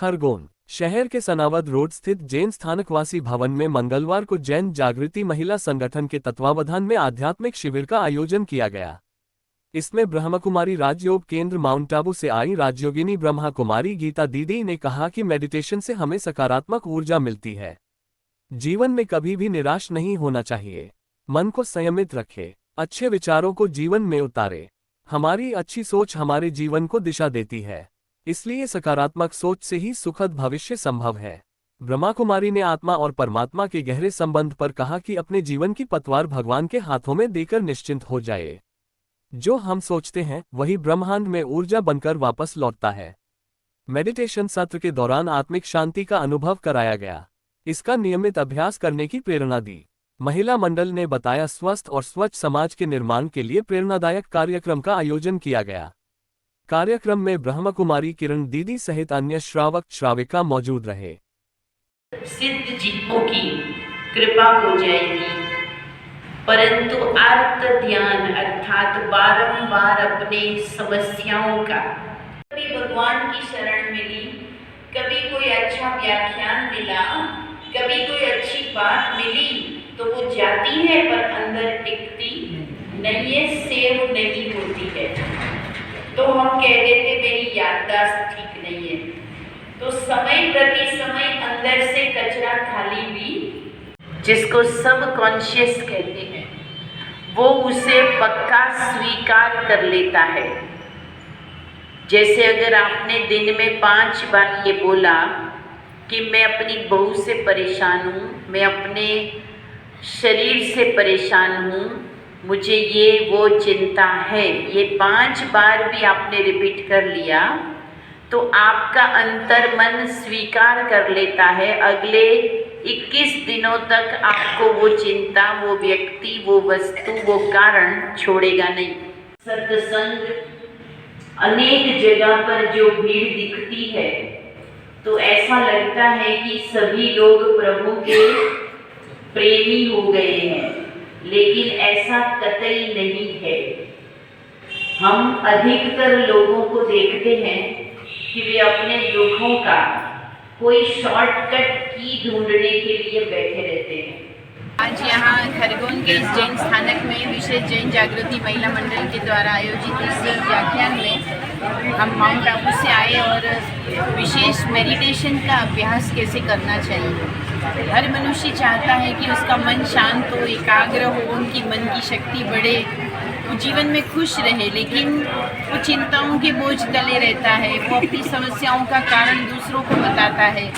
खरगोन शहर के सनावद रोड स्थित जैन स्थानकवासी भवन में मंगलवार को जैन जागृति महिला संगठन के तत्वावधान में आध्यात्मिक शिविर का आयोजन किया गया। इसमें ब्रह्मकुमारी राजयोग केंद्र माउंट आबू से आई राजयोगिनी ब्रह्मा कुमारी गीता दीदी ने कहा कि मेडिटेशन से हमें सकारात्मक ऊर्जा मिलती है। जीवन में कभी भी निराश नहीं होना चाहिए। मन को संयमित रखे, अच्छे विचारों को जीवन में उतारे। हमारी अच्छी सोच हमारे जीवन को दिशा देती है, इसलिए सकारात्मक सोच से ही सुखद भविष्य संभव है। ब्रह्मा कुमारी ने आत्मा और परमात्मा के गहरे संबंध पर कहा कि अपने जीवन की पतवार भगवान के हाथों में देकर निश्चिंत हो जाए। जो हम सोचते हैं वही ब्रह्मांड में ऊर्जा बनकर वापस लौटता है। मेडिटेशन सत्र के दौरान आत्मिक शांति का अनुभव कराया गया। इसका नियमित अभ्यास करने की प्रेरणा दी। महिला मंडल ने बताया स्वस्थ और स्वच्छ समाज के निर्माण के लिए प्रेरणादायक कार्यक्रम का आयोजन किया गया। कार्यक्रम में ब्रह्मकुमारी किरण दीदी सहित अन्य श्रावक श्राविका मौजूद रहे। सिद्ध जीवों की कृपा हो जाएगी, परंतु आर्त ध्यान अर्थात बारंबार अपने समस्याओं का, कभी भगवान की शरण मिली, कभी कोई अच्छा व्याख्यान मिला, कभी कोई अच्छी बात मिली तो वो जाती है पर अंदर टिकती नहीं है, सेव नहीं होती है। तो हम कह देते मेरी याददाश्त ठीक नहीं है। तो समय प्रति समय अंदर से कचरा खाली भी, जिसको सबकॉन्शियस कहते हैं, वो उसे पक्का स्वीकार कर लेता है। जैसे अगर आपने दिन में 5 बार ये बोला कि मैं अपनी बहू से परेशान हूँ, मैं अपने शरीर से परेशान हूँ, मुझे ये वो चिंता है, ये 5 बार भी आपने रिपीट कर लिया तो आपका अंतर्मन स्वीकार कर लेता है। अगले 21 दिनों तक आपको वो चिंता, वो व्यक्ति, वो वस्तु, वो कारण छोड़ेगा नहीं। सत्संग अनेक जगह पर जो भीड़ दिखती है तो ऐसा लगता है कि सभी लोग प्रभु के प्रेमी हो गए हैं, लेकिन ऐसा कतई नहीं है। हम अधिकतर लोगों को देखते हैं कि वे अपने दुखों का कोई शॉर्टकट की ढूंढने के लिए बैठे रहते हैं। आज यहाँ खरगोन के इस जैन स्थानक में विशेष जैन जागृति महिला मंडल के द्वारा आयोजित इस व्याख्यान में हम माउंट आबू से आए और विशेष मेडिटेशन का अभ्यास कैसे करना चाहिए। हर मनुष्य चाहता है कि उसका मन शांत हो, एकाग्र हो, उनकी मन की शक्ति बढ़े, वो जीवन में खुश रहे, लेकिन वो चिंताओं के बोझ तले रहता है। वो अपनी समस्याओं का कारण दूसरों को बताता है,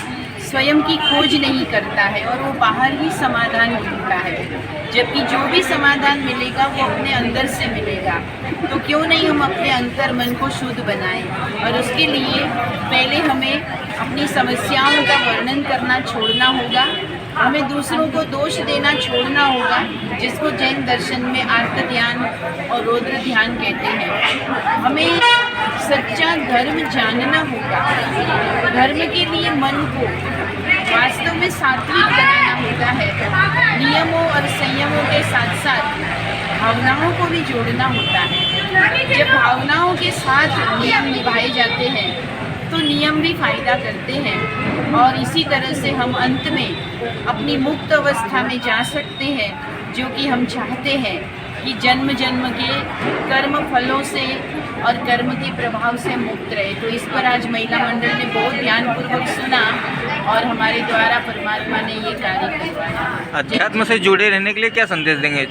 स्वयं की खोज नहीं करता है और वो बाहर ही समाधान ढूंढता है। जबकि जो भी समाधान मिलेगा वो अपने अंदर से मिलेगा। तो क्यों नहीं हम अपने अंतर मन को शुद्ध बनाएं। और उसके लिए पहले हमें अपनी समस्याओं का वर्णन करना छोड़ना होगा। हमें दूसरों को दोष देना छोड़ना होगा, जिसको जैन दर्शन में आर्त ध्यान और रौद्र ध्यान कहते हैं। हमें सच्चा धर्म जानना होगा। धर्म के लिए मन को वास्तव में सात्विक बनाना होता है। नियमों और संयमों के साथ साथ भावनाओं को भी जोड़ना होता है। जब भावनाओं के साथ नियम निभाए जाते हैं तो नियम भी फायदा करते हैं और इसी तरह से हम अंत में अपनी मुक्त अवस्था में जा सकते हैं, जो कि हम चाहते हैं कि जन्म जन्म के कर्म फलों से और कर्म के प्रभाव से मुक्त रहे। तो इस पर आज महिला मंडल ने बहुत ध्यानपूर्वक सुना और हमारे द्वारा परमात्मा ने ये कार्य करवाया। अध्यात्म से जुड़े रहने के लिए क्या संदेश देंगे?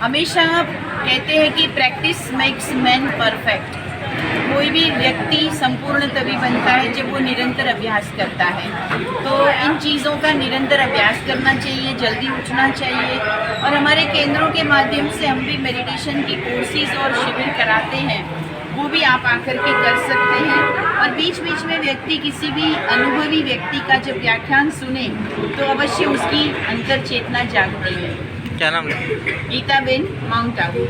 हमेशा कहते हैं कि प्रैक्टिस मेक्स मैन परफेक्ट। कोई भी व्यक्ति संपूर्ण तभी बनता है जब वो निरंतर अभ्यास करता है। तो इन चीज़ों का निरंतर अभ्यास करना चाहिए, जल्दी उठना चाहिए। और हमारे केंद्रों के माध्यम से हम भी मेडिटेशन की कोर्सेज और शिविर कराते हैं, वो भी आप आकर के कर सकते हैं। और बीच बीच में व्यक्ति किसी भी अनुभवी व्यक्ति का जब व्याख्यान सुने तो अवश्य उसकी अंतर चेतना जागती है। क्या नाम है? गीता बेन, माउंट आबू।